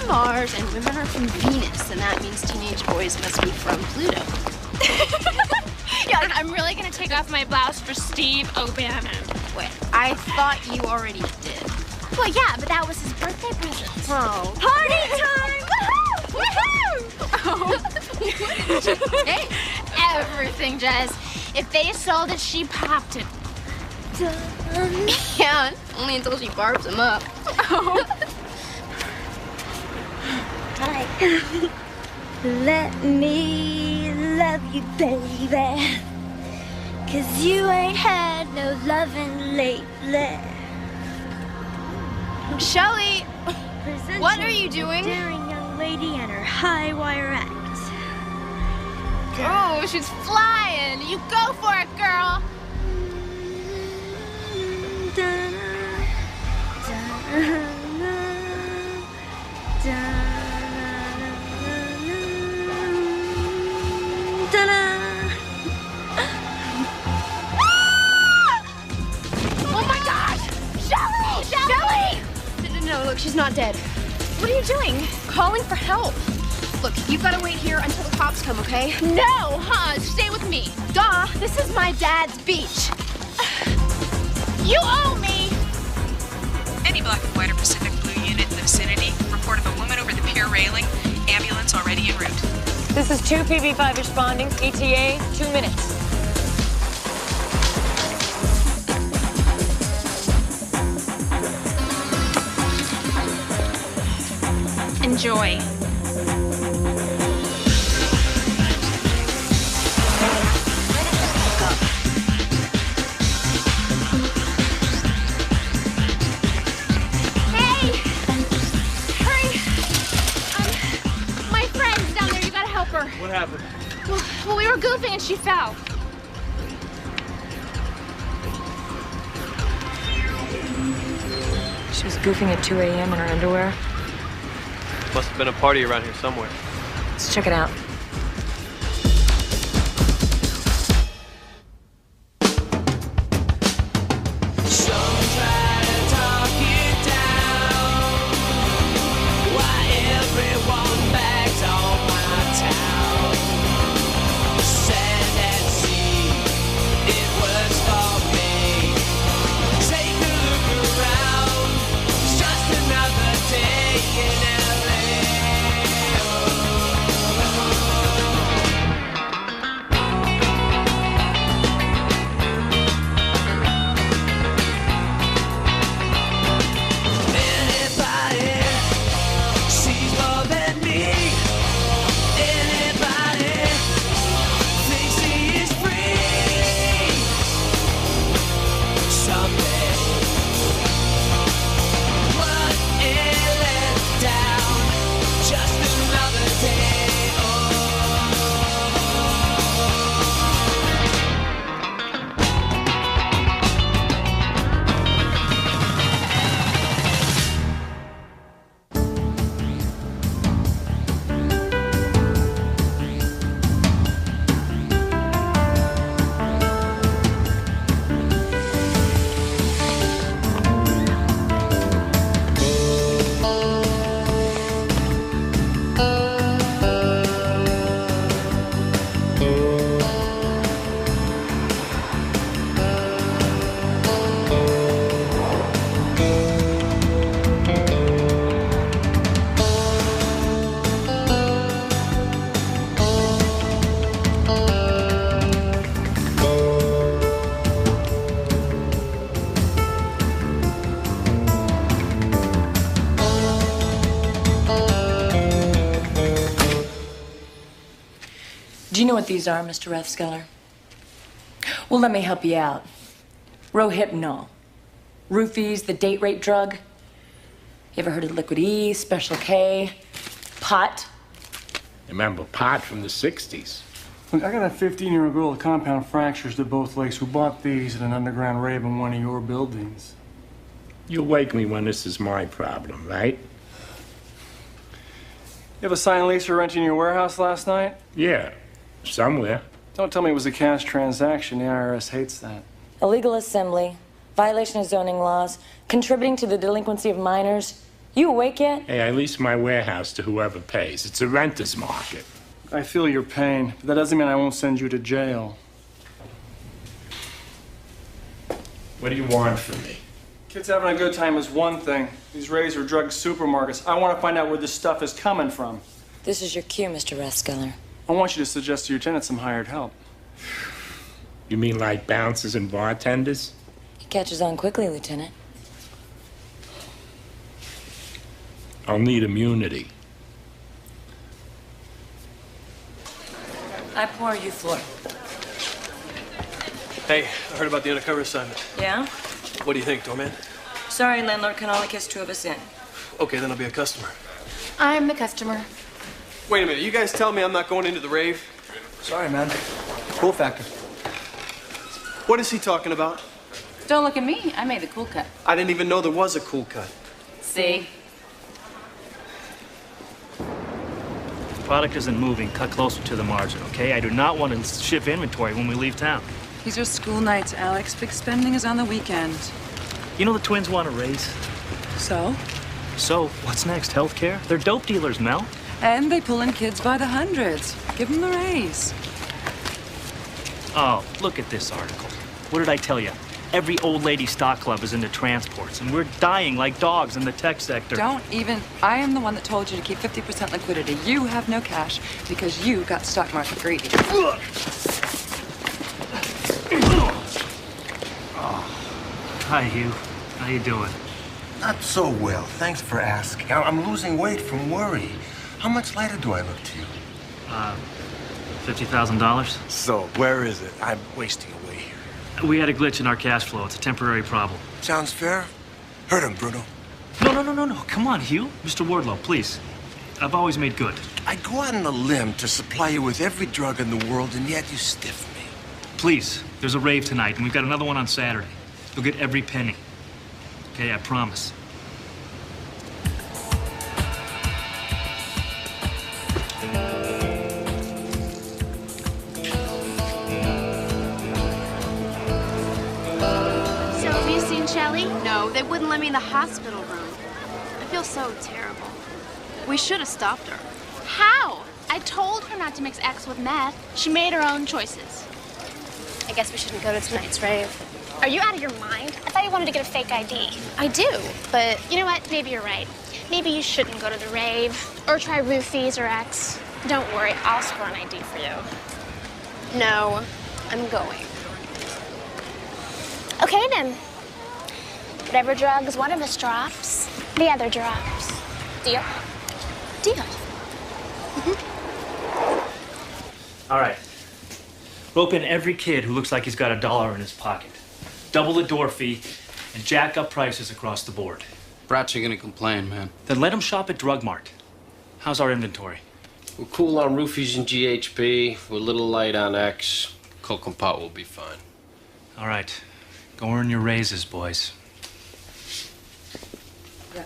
from Mars and women are from Venus, and that means teenage boys must be from Pluto. Yeah, like, I'm really gonna take off my blouse for Steve O'Bannon. Wait, I thought you already did. Well, yeah, but that was his birthday present. Oh. Party time! Woohoo! Woohoo! Hey, everything, Jess. If they sold it, she popped it. Yeah, only until she barbs him up. Oh. Let me love you, baby, 'cause you ain't had no loving lately. Shelly, Present what are you doing? a daring young lady and her high wire act. Oh, she's flying. You go for it, girl. Oh my gosh! Shelly! Shelly! No, look, she's not dead. What are you doing? Calling for help. Look, you've got to wait here until the cops come, okay? No, stay with me. Duh, this is my dad's beach. You owe me. Any black and white or Pacific Blue unit in the vicinity. Report of a woman over the pier railing. Ambulance already en route. This is 2 PB5 responding. ETA, 2 minutes. Enjoy. What happened? Well, we were goofing and she fell. She was goofing at 2 a.m. in her underwear. Must have been a party around here somewhere. Let's check it out. Do you know what these are, Mr. Rathskeller? Well, let me help you out. Rohypnol. Roofies, the date rape drug. You ever heard of Liquid E, Special K, pot? Remember pot from the 60s. Look, I got a 15-year-old girl with compound fractures to both legs who bought these at an underground rave in one of your buildings. You'll wake me when this is my problem, right? You have a signed lease for renting your warehouse last night? Yeah, somewhere. Don't tell me it was a cash transaction. The IRS hates that. Illegal assembly, violation of zoning laws, contributing to the delinquency of minors. You awake yet? Hey, I lease my warehouse to whoever pays. It's a renter's market. I feel your pain, but that doesn't mean I won't send you to jail. What do you want from me? Kids having a good time is one thing. These Raves are drug supermarkets. I want to find out where this stuff is coming from. This is your cue, Mr. Rathskeller. I want you to suggest to your tenants some hired help. You mean like bouncers and bartenders? He catches on quickly, Lieutenant. I'll need immunity. I pour, you floor. Hey, I heard about the undercover assignment. Yeah? What do you think, doorman? Sorry, landlord, can only kiss 2 of us in. Okay, then I'll be a customer. I'm the customer. Wait a minute, you guys tell me I'm not going into the rave? Sorry, man. Cool factor. What is he talking about? Don't look at me. I made the cool cut. I didn't even know there was a cool cut. See? Product isn't moving. Cut closer to the margin, okay? I do not want to ship inventory when we leave town. These are school nights, Alex. Big spending is on the weekend. You know the twins want a raise? So? So, what's next? Healthcare? They're dope dealers, Mel. And they pull in kids by the hundreds. Give them the raise. Oh, look at this article. What did I tell you? Every old lady stock club is into transports, and we're dying like dogs in the tech sector. Don't even. I am the one that told you to keep 50% liquidity. You have no cash because you got stock market greedy. Hi, Hugh. How you doing? Not so well. Thanks for asking. I'm losing weight from worry. How much lighter do I look to you? $50,000? So, where is it? I'm wasting away here. We had a glitch in our cash flow. It's a temporary problem. Sounds fair. Hurt him, Bruno. No. Come on, Hugh. Mr. Wardlow, please. I've always made good. I go out on a limb to supply you with every drug in the world, and yet you stiff me. Please. There's a rave tonight, and we've got another one on Saturday. You'll get every penny. Okay, I promise. So, have you seen Shelly? No, they wouldn't let me in the hospital room. I feel so terrible. We should have stopped her. How? I told her not to mix X with meth. She made her own choices. I guess we shouldn't go to tonight's rave. Are you out of your mind? I thought you wanted to get a fake ID. I do, but You know what? Maybe you're right. Maybe you shouldn't go to the rave or try roofies or X. Don't worry, I'll score an ID for you. No, I'm going. Okay, then. Whatever drugs one of us drops, the other drops. Deal? Deal. All right. Rope in every kid who looks like he's got $1 in his pocket. Double the door fee and jack up prices across the board. Brats are gonna complain, man. Then let them shop at Drug Mart. How's our inventory? We're cool on roofies and GHB. We're a little light on X. Coke and pot will be fine. All right. Go earn your raises, boys. Yeah.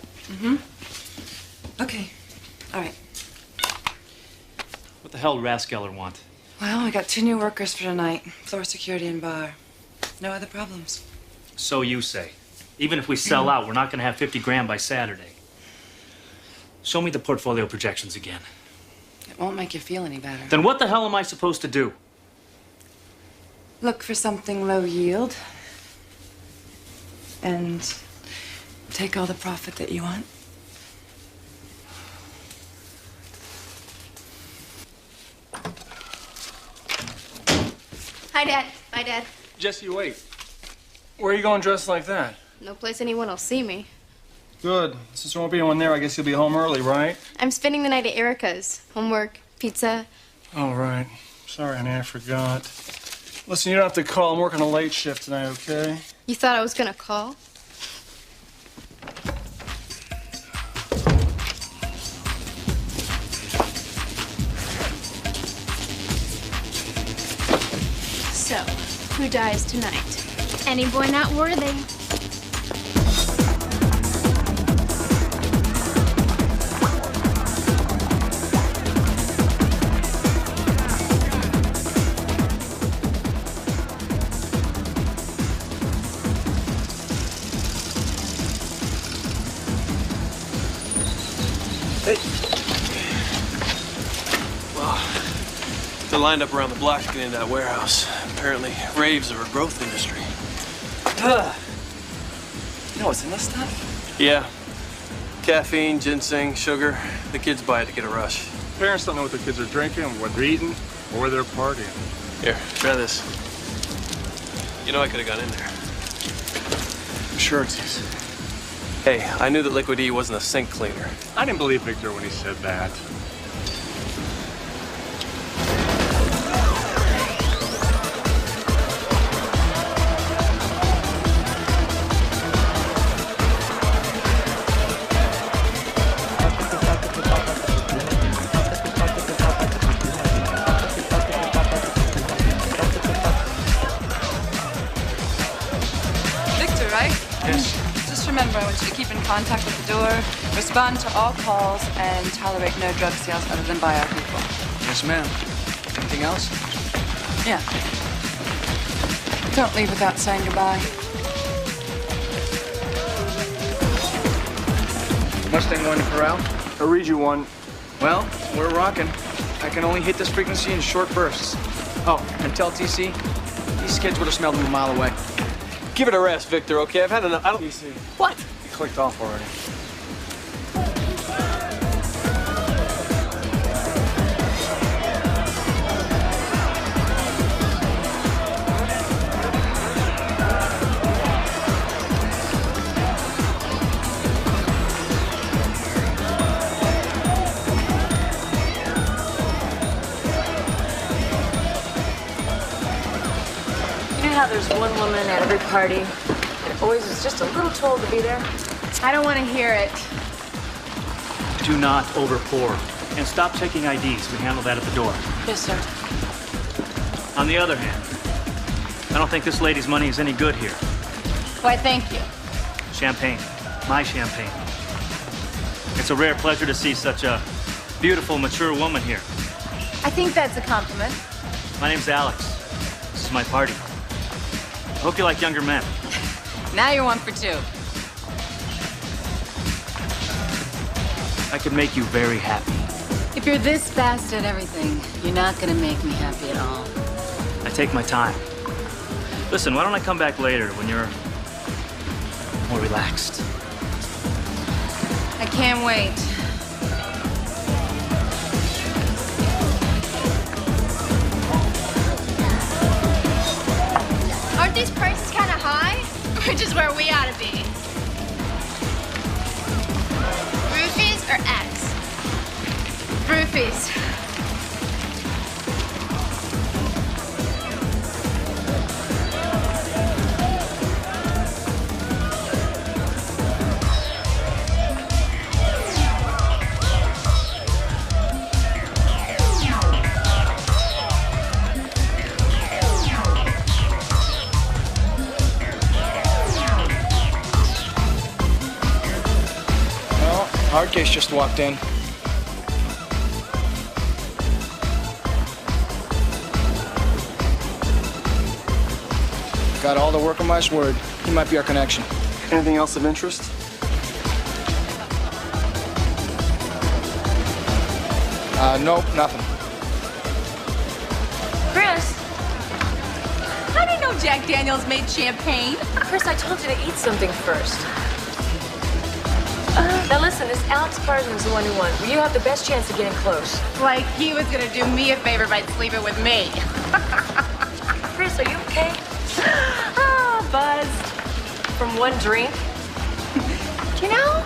Okay. All right. What the hell Rathskeller want? Well, we got 2 new workers for tonight. Floor security and bar. No other problems. So you say. Even if we sell out, we're not gonna have 50 grand by Saturday. Show me the portfolio projections again. It won't make you feel any better. Then what the hell am I supposed to do? Look for something low yield. And take all the profit that you want. Hi, Dad. Bye, Dad. Jessie, wait. Where are you going dressed like that? No place anyone will see me. Good. Since there won't be anyone there, I guess you'll be home early, right? I'm spending the night at Erica's. Homework, pizza. All right. Sorry, honey, I forgot. Listen, you don't have to call. I'm working a late shift tonight, okay? You thought I was gonna call? So, who dies tonight? Any boy not worthy. Hey. Well, they're lined up around the block to get into that warehouse. Apparently, raves are a growth industry. You know what's in this stuff? Yeah. Caffeine, ginseng, sugar. The kids buy it to get a rush. Parents don't know what their kids are drinking, what they're eating, or where they're partying. Here, try this. You know I could have gone in there. I'm sure it's easy. Hey, I knew that Liquid E wasn't a sink cleaner. I didn't believe Victor when he said that. Victor, right? Yes. Just remember, I want you to keep in contact with the door, respond to all calls, and tolerate no drug sales other than by our people. Yes, ma'am. Anything else? Yeah. Don't leave without saying goodbye. Mustang one to corral? I'll read you one. Well, we're rocking. I can only hit this frequency in short bursts. Oh, and tell TC, these kids would have smelled them a mile away. Give it a rest, Victor, okay? I've had enough. I don't... TC. What? You clicked off already. You know how there's one woman at every party that always is just a little too old to be there? I don't want to hear it. Do not overpour. And stop checking IDs. We handle that at the door. Yes, sir. On the other hand, I don't think this lady's money is any good here. Why, thank you. Champagne. My champagne. It's a rare pleasure to see such a beautiful, mature woman here. I think that's a compliment. My name's Alex. This is my party. I hope you like younger men. Now you're one for two. I could make you very happy. If you're this fast at everything, you're not gonna make me happy at all. I take my time. Listen, why don't I come back later when you're more relaxed? I can't wait. Aren't these prices kind of high? Which is where we ought to be. Roofies or X? Roofies. Hardcase just walked in. Got all the work on my word. He might be our connection. Anything else of interest? Nope, nothing. Chris! I didn't know Jack Daniels made champagne. Chris, I told you to eat something first. Now listen, this Alex Carson's the one who won. You have the best chance of getting close. Like he was gonna do me a favor by sleeping with me. Chris, are you okay? Buzzed from one drink? You know,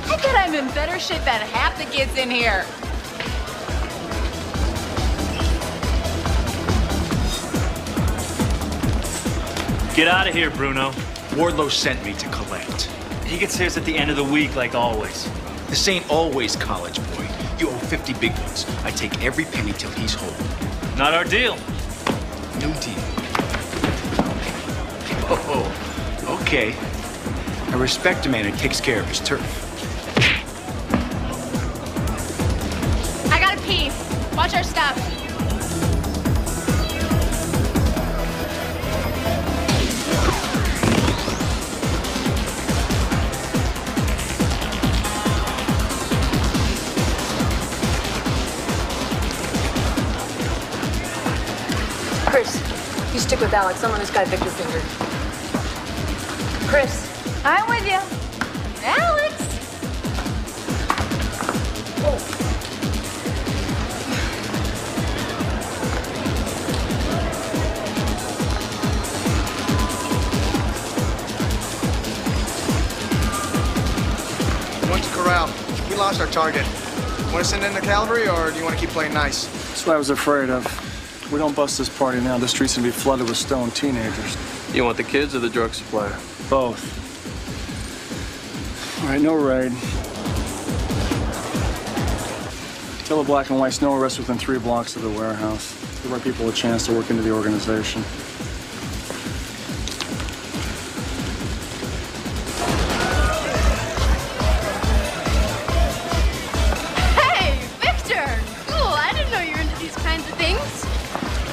I bet I'm in better shape than half the kids in here. Get out of here, Bruno. Wardlow sent me to collect. He gets his at the end of the week, like always. This ain't always, college boy. You owe 50 big ones. I take every penny till he's whole. Not our deal. No deal. Oh, okay. I respect a man who takes care of his turf. I gotta pee. Watch our stuff. Chris, you stick with Alex. I'm on this guy Victor Finger. Chris. I'm with you. Alex! One's corral. We lost our target. Want to send in the cavalry, or do you want to keep playing nice? That's what I was afraid of. If we don't bust this party now, the streets will be flooded with stoned teenagers. You want the kids or the drug supplier? Both. All right, no raid. Tell the black and whites no arrest within 3 blocks of the warehouse. Give our people a chance to work into the organization. Hey, Victor! Cool, I didn't know you were into these kinds of things.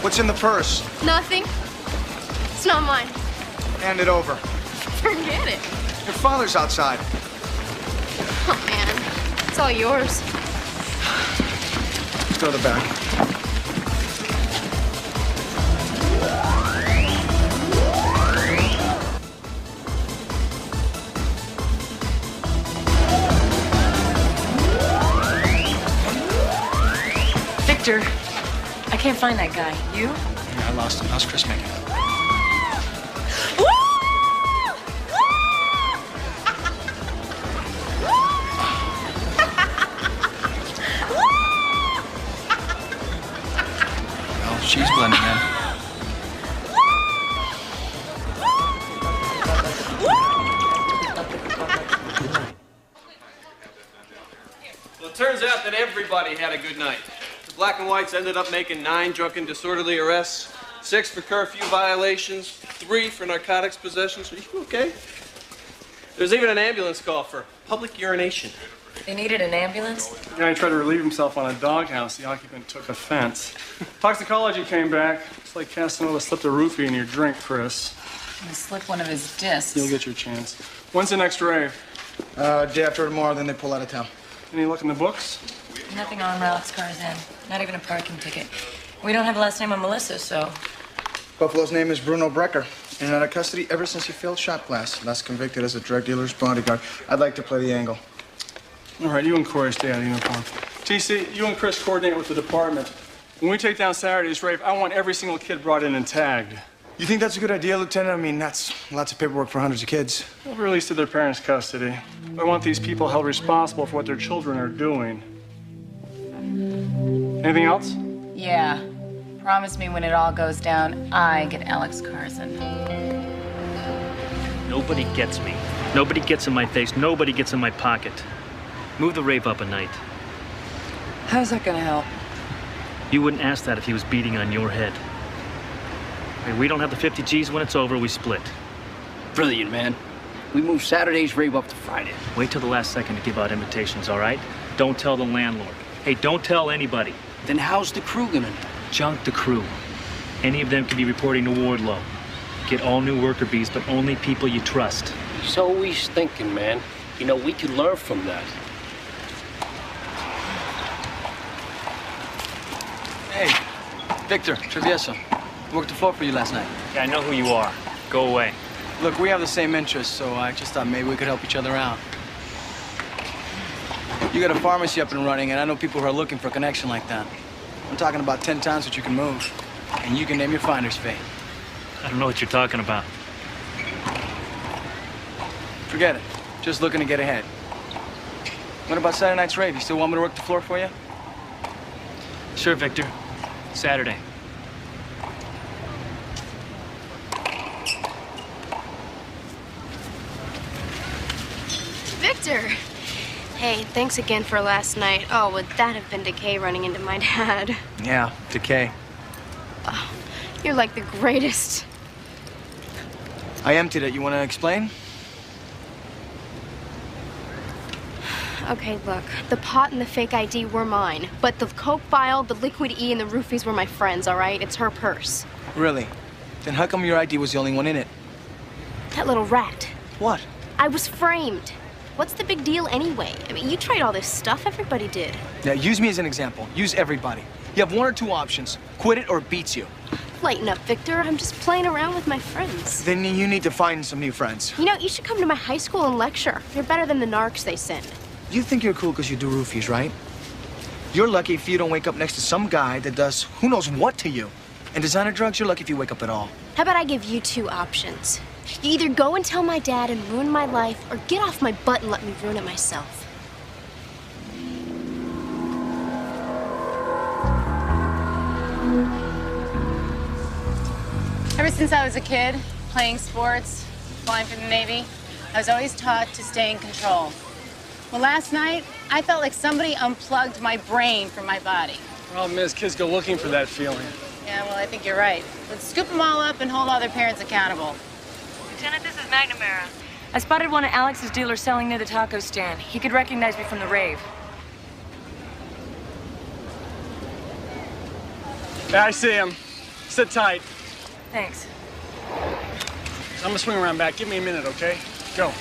What's in the purse? Nothing. It's not mine. Hand it over. Forget it. Your father's outside. Oh, man. It's all yours. Let's go to the back. Victor, I can't find that guy. You? Yeah, I lost him. How's Chris making it? She's blending in. Well, it turns out that everybody had a good night. The black and whites ended up making 9 drunken disorderly arrests, 6 for curfew violations, 3 for narcotics possessions. Are you okay? There's even an ambulance call for public urination. They needed an ambulance? The guy tried to relieve himself on a doghouse. The occupant took offense. Toxicology came back. It's like Casanova slipped a roofie in your drink, Chris. He slipped one of his discs. You'll get your chance. When's the next rave? Day after tomorrow, then they pull out of town. Any luck in the books? Nothing on Alex car's in. Not even a parking ticket. We don't have the last name on Melissa, so... Buffalo's name is Bruno Brecker. And out of custody ever since he failed shot glass. Last convicted as a drug dealer's bodyguard. I'd like to play the angle. All right, you and Corey stay out of uniform. TC, you and Chris coordinate with the department. When we take down Saturday's rave, I want every single kid brought in and tagged. You think that's a good idea, Lieutenant? I mean, that's lots of paperwork for hundreds of kids. They'll be released to their parents' custody. I want these people held responsible for what their children are doing. Anything else? Yeah. Promise me when it all goes down, I get Alex Carson. Nobody gets me. Nobody gets in my face. Nobody gets in my pocket. Move the rave up a night. How's that gonna help? You wouldn't ask that if he was beating on your head. I mean, we don't have the 50 G's when it's over, we split. Brilliant, man. We moved Saturday's rave up to Friday. Wait till the last second to give out invitations, all right? Don't tell the landlord. Hey, don't tell anybody. Then how's the crew gonna know? Junk the crew. Any of them can be reporting to Wardlow. Get all new worker bees, but only people you trust. He's always thinking, man. You know, we could learn from that. Hey, Victor, Traviesa. Worked the floor for you last night. Yeah, I know who you are. Go away. Look, we have the same interests, so I just thought maybe we could help each other out. You got a pharmacy up and running, and I know people who are looking for a connection like that. I'm talking about 10 times what you can move, and you can name your finder's fee. I don't know what you're talking about. Forget it. Just looking to get ahead. What about Saturday night's rave? You still want me to work the floor for you? Sure, Victor. Saturday. Victor! Hey, thanks again for last night. Oh, would that have been Decay running into my dad? Yeah, Decay. Oh, you're like the greatest. I emptied it. You want to explain? Okay, look. The pot and the fake ID were mine. But the Coke vial, the liquid E, and the roofies were my friends, all right? It's her purse. Really? Then how come your ID was the only one in it? That little rat. What? I was framed. What's the big deal anyway? I mean, you tried all this stuff. Everybody did. Yeah, use me as an example. Use everybody. You have one or two options. Quit it or it beats you. Lighten up, Victor. I'm just playing around with my friends. Then you need to find some new friends. You know, you should come to my high school and lecture. You're better than the narcs they send. You think you're cool because you do roofies, right? You're lucky if you don't wake up next to some guy that does who knows what to you. And designer drugs, you're lucky if you wake up at all. How about I give you two options? You either go and tell my dad and ruin my life, or get off my butt and let me ruin it myself. Ever since I was a kid, playing sports, flying for the Navy, I was always taught to stay in control. Well, last night, I felt like somebody unplugged my brain from my body. Problem is, kids go looking for that feeling. Yeah, well, I think you're right. Let's scoop them all up and hold all their parents accountable. Lieutenant, this is McNamara. I spotted one of Alex's dealers selling near the taco stand. He could recognize me from the Rave. Yeah, I see him. Sit tight. Thanks. I'm gonna swing around back. Give me a minute, okay? Go.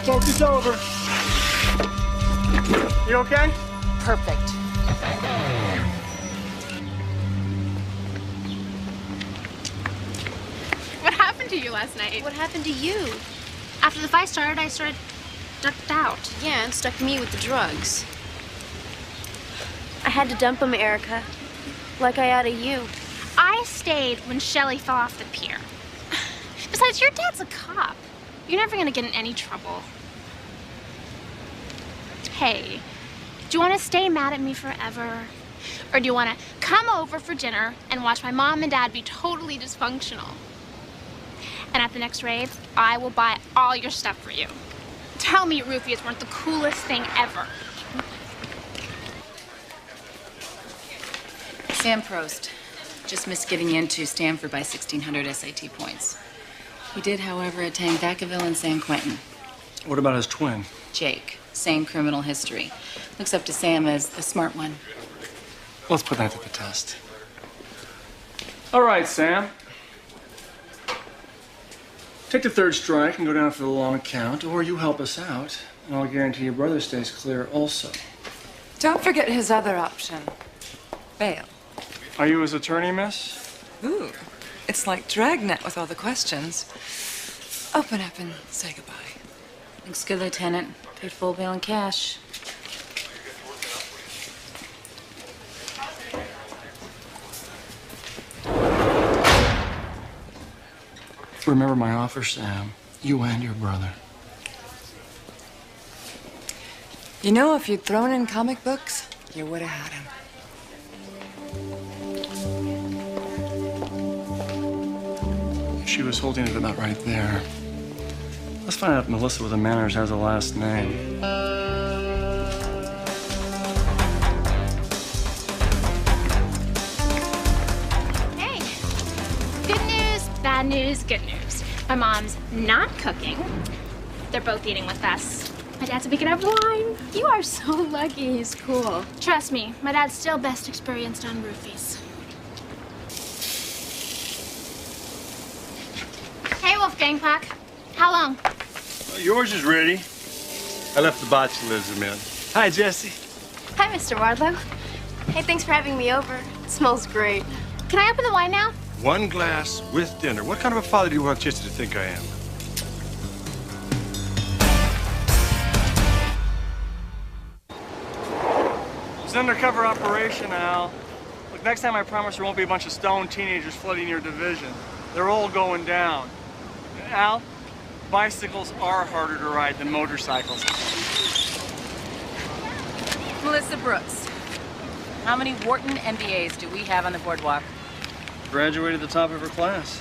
Focus over. You okay? Perfect. What happened to you last night? What happened to you? After the fight started, I ducked out. Yeah, and stuck me with the drugs. I had to dump him, Erica. Like I oughta you. I stayed when Shelley fell off the pier. Besides, your dad's a cop. You're never gonna get in any trouble. Hey, do you want to stay mad at me forever? Or do you want to come over for dinner and watch my mom and dad be totally dysfunctional? And at the next rave, I will buy all your stuff for you. Tell me roofies weren't the coolest thing ever. Sam Prost just missed getting into Stanford by 1,600 SAT points. He did, however, attain Vacaville and San Quentin. What about his twin? Jake, same criminal history. Looks up to Sam as the smart one. Let's put that to the test. All right, Sam. Take the third strike and go down for the long account, or you help us out, and I'll guarantee your brother stays clear also. Don't forget his other option. Bail. Are you his attorney, miss? Ooh, it's like Dragnet with all the questions. Open up and say goodbye. Looks good, Lieutenant. Paid full bail in cash. Remember my offer, Sam. You and your brother. You know, if you'd thrown in comic books, you would have had him. She was holding it about right there. Let's find out if Melissa with the manners has a last name. Hey, Bad news, good news. My mom's not cooking. They're both eating with us. My dad's a big enough wine. You are so lucky he's cool. Trust me, my dad's still best experienced on roofies. Hey, Wolfgang Pack. How long? Yours is ready. I left the botulism in. Hi, Jessie. Hi, Mr. Wardlow. Hey, thanks for having me over. It smells great. Can I open the wine now? One glass with dinner. What kind of a father do you want Jessie to think I am? It's an undercover operation, Al. Look, next time I promise there won't be a bunch of stoned teenagers flooding your division. They're all going down. Al, bicycles are harder to ride than motorcycles. Melissa Brooks. How many Wharton MBAs do we have on the boardwalk? Graduated at the top of her class.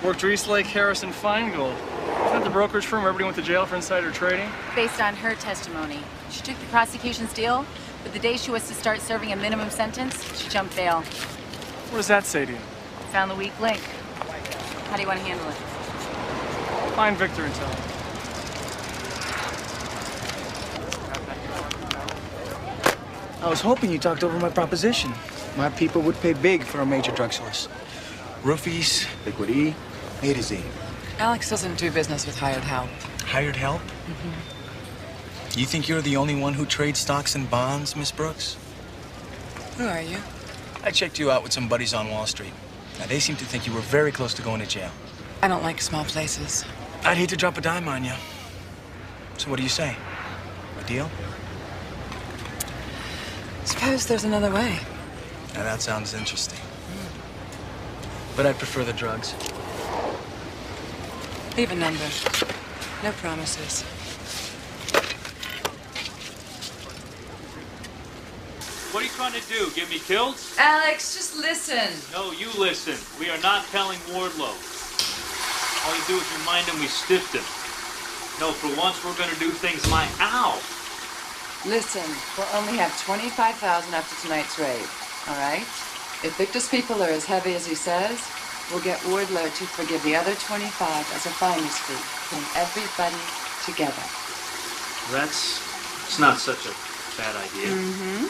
Worked for East Lake, Harris, and Feingold. Isn't that the brokerage firm everybody went to jail for insider trading? Based on her testimony, she took the prosecution's deal, but the day she was to start serving a minimum sentence, she jumped bail. What does that say to you? Found the weak link. How do you want to handle it? Find Victor and tell him. I was hoping you talked over my proposition. My people would pay big for a major drug source. Roofies, liquid E, A to Z. Alex doesn't do business with hired help. Hired help? Mm-hmm. You think you're the only one who trades stocks and bonds, Miss Brooks? Who are you? I checked you out with some buddies on Wall Street. Now, they seem to think you were very close to going to jail. I don't like small places. I'd hate to drop a dime on you. So what do you say? A deal? Suppose there's another way. Now, that sounds interesting. But I'd prefer the drugs. Leave a number. No promises. What are you trying to do? Get me killed? Alex, just listen. No, you listen. We are not telling Wardlow. All you do is remind him we stiffed him. No, for once we're gonna do things my ow. Listen, we'll only have $25,000 after tonight's rave, all right? If Victor's people are as heavy as he says, we'll get Wardlow to forgive the other 25 as a finder's fee, putting everybody together. It's not such a bad idea. Mm-hmm.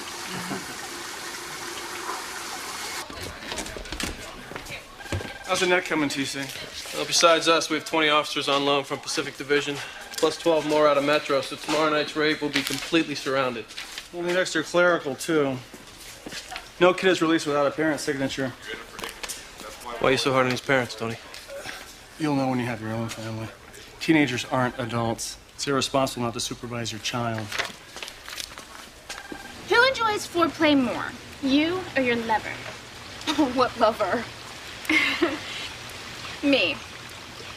How's the net coming, TC? Well, besides us, we have 20 officers on loan from Pacific Division, plus 12 more out of Metro, so tomorrow night's rave will be completely surrounded. We'll need extra clerical, too. No kid is released without a parent's signature. Why are you so hard on these parents, Tony? You'll know when you have your own family. Teenagers aren't adults. It's irresponsible not to supervise your child. Who enjoys foreplay more, you or your lover? What lover? Me.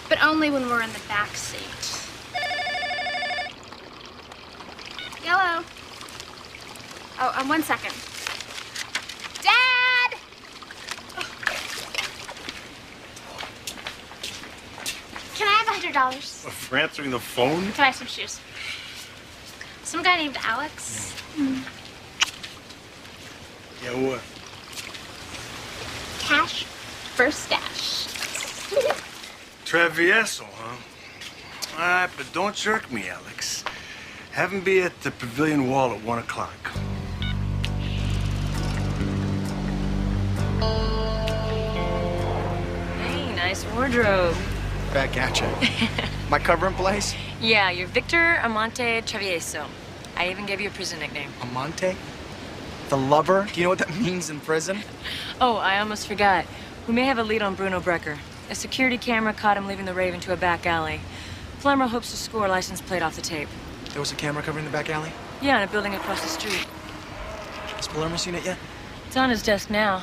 But only when we're in the back seat. Yellow. Oh, 1 second. Dad! Can I have $100? For answering the phone? To buy some shoes. Some guy named Alex. Yeah, what? Cash for stash. Travieso, huh? All right, but don't jerk me, Alex. Have him be at the pavilion wall at 1 o'clock. Hey, nice wardrobe. Back at you. My cover in place? Yeah, you're Victor Amante Travieso. I even gave you a prison nickname. Amante? The lover? Do you know what that means in prison? Oh, I almost forgot. We may have a lead on Bruno Brecker. A security camera caught him leaving the Rave into a back alley. Palermo hopes to score a license plate off the tape. There was a camera covering the back alley? Yeah, in a building across the street. Has Palermo seen it yet? It's on his desk now.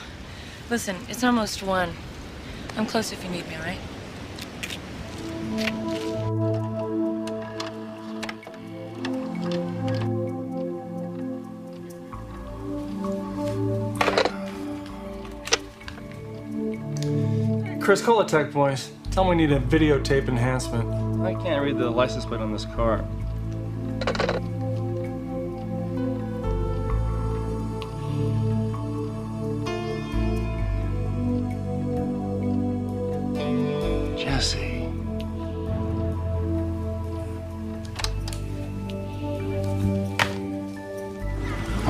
Listen, it's almost 1. I'm close if you need me, all right? Chris, call the tech boys. Tell them we need a videotape enhancement. I can't read the license plate on this car.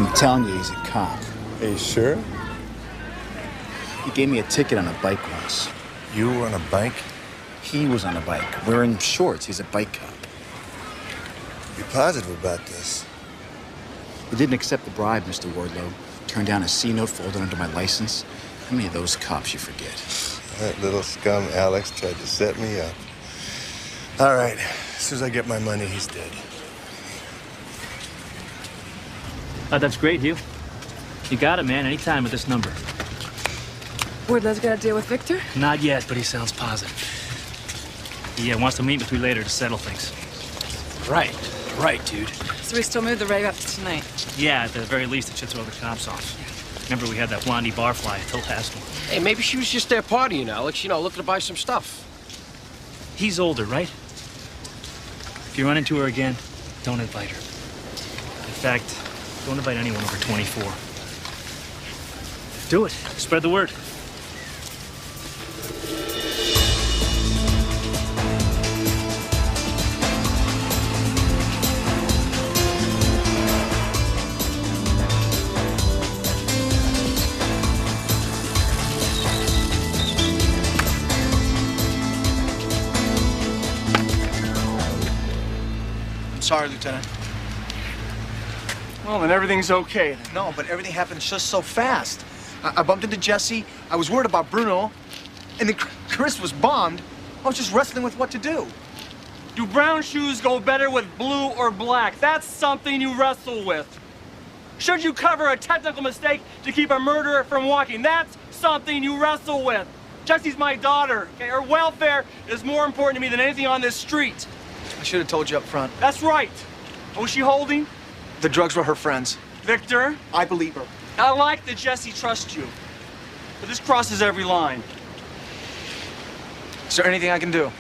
I'm telling you, he's a cop. Are you sure? He gave me a ticket on a bike once. You were on a bike? He was on a bike, wearing shorts. He's a bike cop. Be positive about this. He didn't accept the bribe, Mr. Wardlow. Turned down a C-note folded under my license. How many of those cops you forget? That little scum Alex tried to set me up. All right, as soon as I get my money, he's dead. That's great, Hugh. You got it, man. Anytime with this number. Wardlow's got a deal with Victor? Not yet, but he sounds positive. He wants to meet with me later to settle things. Right, dude. So we still move the rave up to tonight? Yeah, at the very least, it should throw the cops off. Remember, we had that blondie barfly at the last one. Hey, maybe she was just there partying, Alex. You know, looking to buy some stuff. He's older, right? If you run into her again, don't invite her. In fact, don't invite anyone over 24. Do it. Spread the word. Sorry, Lieutenant. Well, then everything's okay then. No, but everything happened just so fast. I bumped into Jessie. I was worried about Bruno. And then Chris was bombed. I was just wrestling with what to do. Do brown shoes go better with blue or black? That's something you wrestle with. Should you cover a technical mistake to keep a murderer from walking? That's something you wrestle with. Jessie's my daughter, okay? Her welfare is more important to me than anything on this street. I should have told you up front. That's right. What was she holding? The drugs were her friends. Victor? I believe her. I like that Jessie trusts you, but this crosses every line. Is there anything I can do?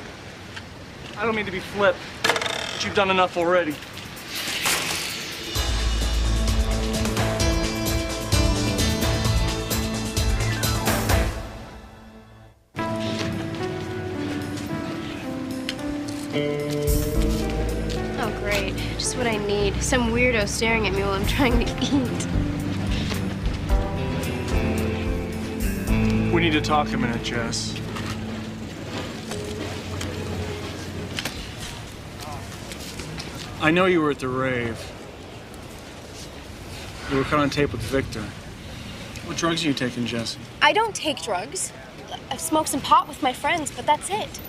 I don't mean to be flip, but you've done enough already. Oh, great. Just what I need. Some weirdo staring at me while I'm trying to eat. We need to talk a minute, Jess. I know you were at the rave. You were caught on tape with Victor. What drugs are you taking, Jessie? I don't take drugs. I've smoked some pot with my friends, but that's it.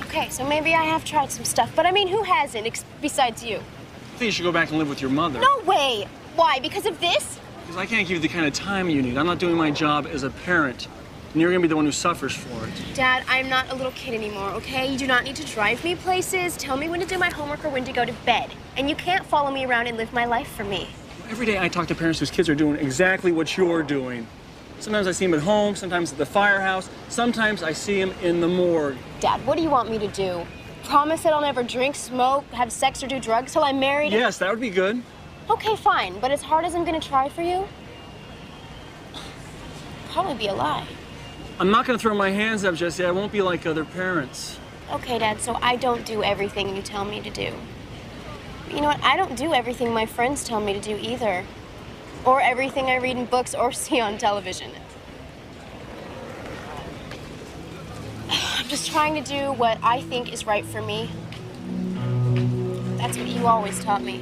Okay, so maybe I have tried some stuff, but I mean, who hasn't besides you? I think you should go back and live with your mother. No way! Why? Because of this? Because I can't give you the kind of time you need. I'm not doing my job as a parent. And you're gonna be the one who suffers for it. Dad, I'm not a little kid anymore, okay? You do not need to drive me places, tell me when to do my homework or when to go to bed. And you can't follow me around and live my life for me. Every day I talk to parents whose kids are doing exactly what you're doing. Sometimes I see them at home, sometimes at the firehouse, sometimes I see them in the morgue. Dad, what do you want me to do? Promise that I'll never drink, smoke, have sex, or do drugs till I'm married? Yes, that would be good. Okay, fine, but as hard as I'm gonna try for you, probably be a lie. I'm not gonna throw my hands up, Jessie. I won't be like other parents. Okay, Dad, so I don't do everything you tell me to do. But you know what? I don't do everything my friends tell me to do either. Or everything I read in books or see on television. I'm just trying to do what I think is right for me. That's what you always taught me.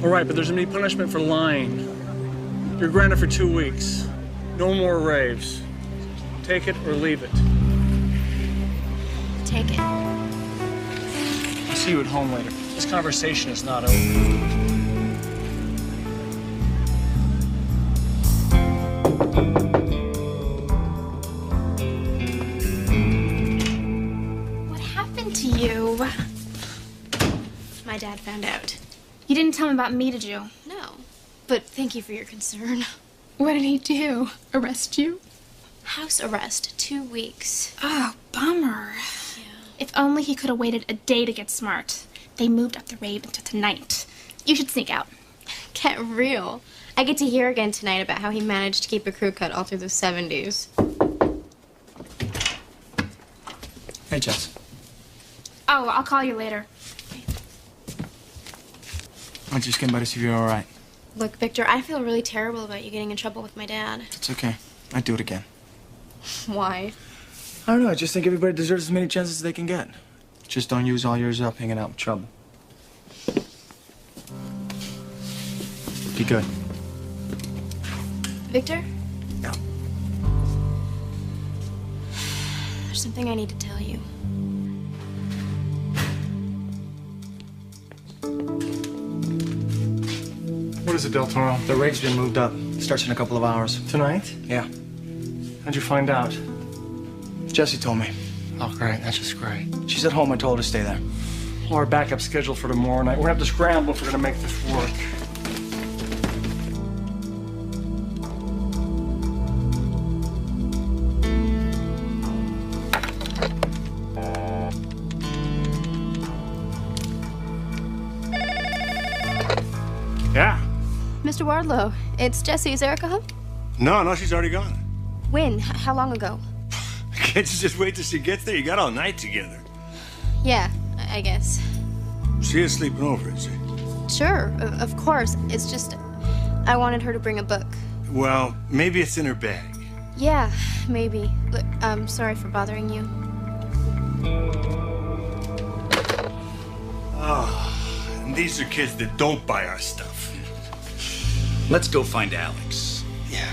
All right, but there's gonna be punishment for lying. You're granted for 2 weeks. No more raves. Take it or leave it. Take it. I'll see you at home later. This conversation is not over. What happened to you? My dad found out. You didn't tell him about me, did you? No, but thank you for your concern. What did he do? Arrest you? House arrest, 2 weeks. Oh, bummer. Yeah. If only he could have waited a day to get smart. They moved up the rave until tonight. You should sneak out. Get real. I get to hear again tonight about how he managed to keep a crew cut all through the 70s. Hey, Jess. Oh, I'll call you later. I'm just getting by to see if you're all right. Look, Victor, I feel really terrible about you getting in trouble with my dad. It's okay. I'd do it again. Why? I don't know. I just think everybody deserves as many chances as they can get. Just don't use all yours up hanging out with trouble. Be good. Victor? Yeah. There's something I need to tell you. What is it, Del Toro? The rave's been moved up. Starts in a couple of hours. Tonight? Yeah. How'd you find out? Jessie told me. Oh, great. That's just great. She's at home. I told her to stay there. Well, our backup schedule for tomorrow night. We're gonna have to scramble if we're gonna make this work. Yeah. Mr. Wardlow, it's Jessie. Is Erica home? No, she's already gone. When? How long ago? Can't you just wait till she gets there? You got all night together. Yeah, I guess. She is sleeping over, is she? Sure, of course. It's just, I wanted her to bring a book. Well, maybe it's in her bag. Yeah, maybe. Look, I'm sorry for bothering you. Oh, and these are kids that don't buy our stuff. Let's go find Alex. Yeah.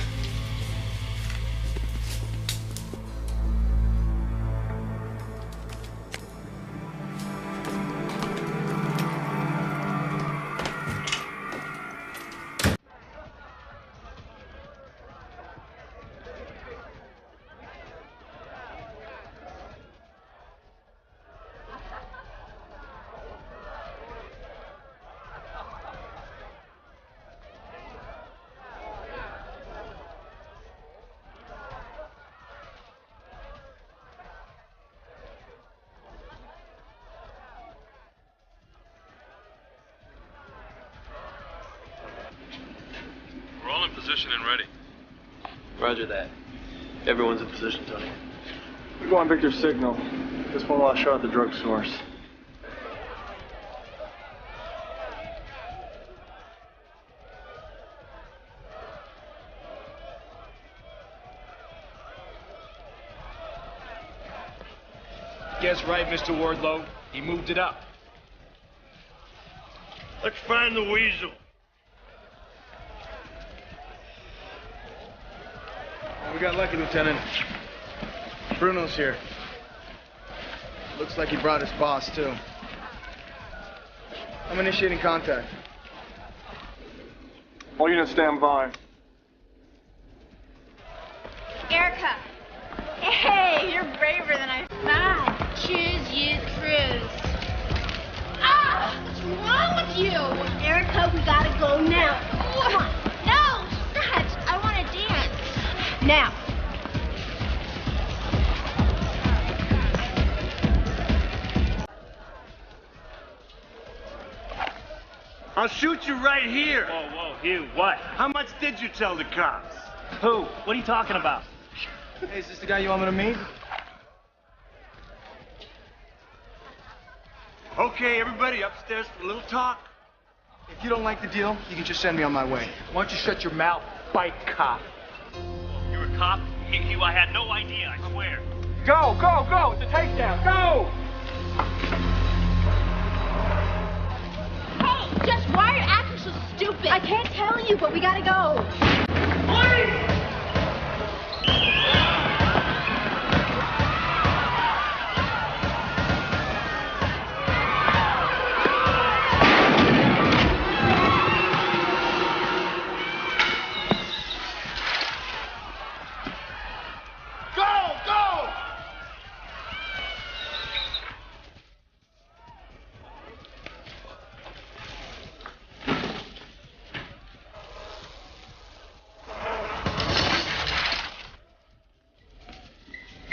We're all in position and ready. Roger that. Everyone's in position, Tony. We go on Victor's signal. Just one last shot at the drug source. Guess right, Mr. Wardlow. He moved it up. Let's find the weasel. We got lucky, Lieutenant. Bruno's here. Looks like he brought his boss, too. I'm initiating contact. All units stand by. Erica! Hey, you're braver than I thought. Choose you, cruise. Ah! What's wrong with you? Erica, we gotta go now. Come on. No, stretch. I want to dance. Now. I'll shoot you right here. Whoa, Hugh, what? How much did you tell the cops? Who? What are you talking about? Hey, is this the guy you want me to meet? Okay, everybody upstairs for a little talk. If you don't like the deal, you can just send me on my way. Why don't you shut your mouth, bite cop? You're a cop? Hugh, I had no idea, I swear. Go! It's a takedown. Go! Hey, Jess, why are you acting so stupid? I can't tell you, but we gotta go.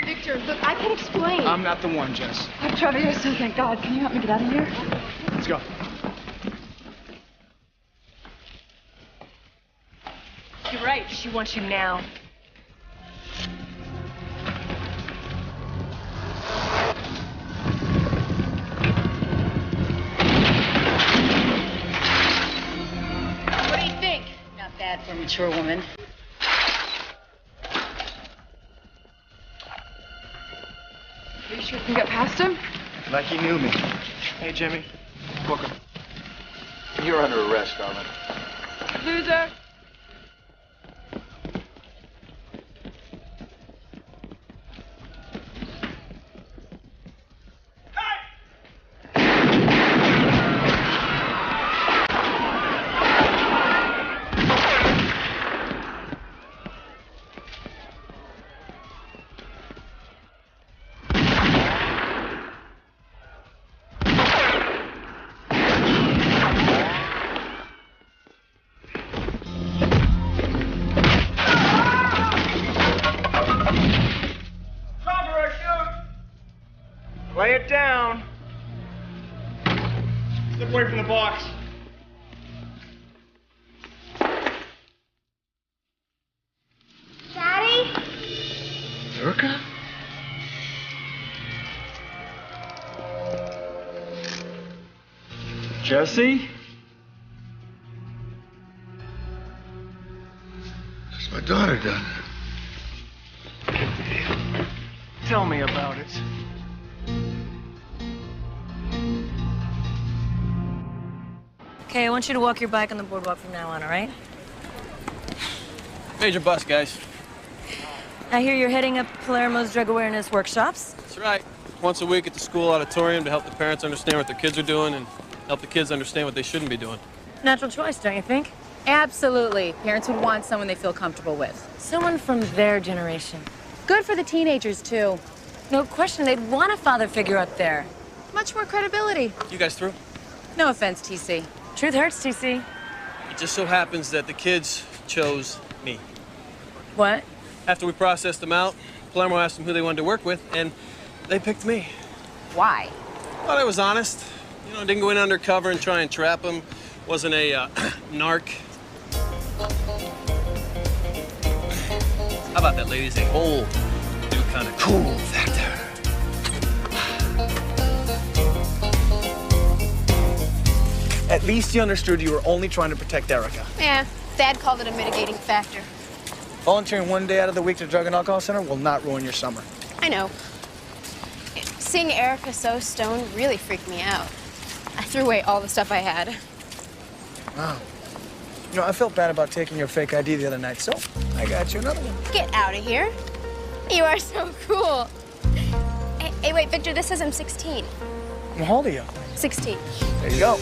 Victor, look, I can explain. I'm not the one, Jess. I'm Trevor here, so thank God. Can you help me get out of here? Let's go. You're right. She wants you now. bad for a mature woman. Are you sure you can get past him? Like he knew me. Hey, Jimmy. Booker. You're under arrest, darling. Loser. Lay it down. Step away from the box. Daddy? Erica? Jessie? What's my daughter done? Tell me about it. Okay, I want you to walk your bike on the boardwalk from now on, all right? Major bust, guys. I hear you're heading up Palermo's drug awareness workshops. That's right. Once a week at the school auditorium to help the parents understand what their kids are doing and help the kids understand what they shouldn't be doing. Natural choice, don't you think? Absolutely. Parents would want someone they feel comfortable with. Someone from their generation. Good for the teenagers, too. No question, they'd want a father figure up there. Much more credibility. You guys through? No offense, TC. Truth hurts, TC. It just so happens that the kids chose me. What? After we processed them out, Palermo asked them who they wanted to work with, and they picked me. Why? Thought I was honest. You know, didn't go in undercover and try and trap them. Wasn't a narc. How about that, ladies? A whole new kind of cool factor. At least you understood you were only trying to protect Erica. Yeah, Dad called it a mitigating factor. Volunteering one day out of the week to drug and alcohol center will not ruin your summer. I know. Seeing Erica so stoned really freaked me out. I threw away all the stuff I had. Wow. You know, I felt bad about taking your fake ID the other night, so I got you another one. Get out of here. You are so cool. Hey, wait, Victor, this says I'm 16. How old are you? 16. There you go.